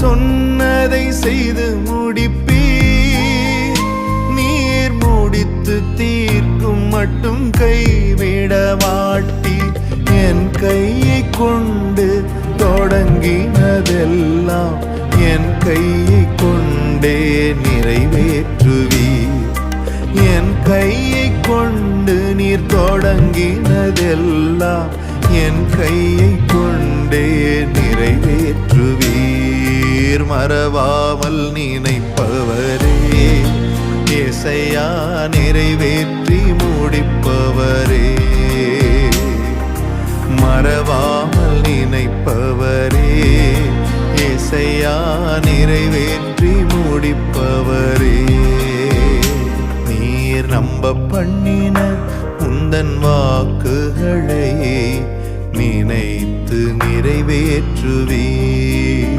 சொன்னதை செய்து முடிப்பீர். நீர் முடித்து தீர்க்கும் மட்டும் கைவிட மாட்டீர். என் கையை கொண்டு தொடங்கினதெல்லாம் என் கையை கொண்டே நிறைவேற்றுவீர். என் கையை கொண்டு நீர் தொடங்கினதெல்லாம் என் கையை கொண்டே நிறைவேற்றுவீர். மறவாமல் நினைப்பவரே, ஏசையா நிறைவேற்றி முடிப்பவரே. மறவாமல் நினைப்பவரே, ஏசையா நிறைவேற்றி முடிப்பவரே. நீர் நம்ப பண்ணின உந்தன் வாக்குகளை நினைத்து நிறைவேற்றுவீர்.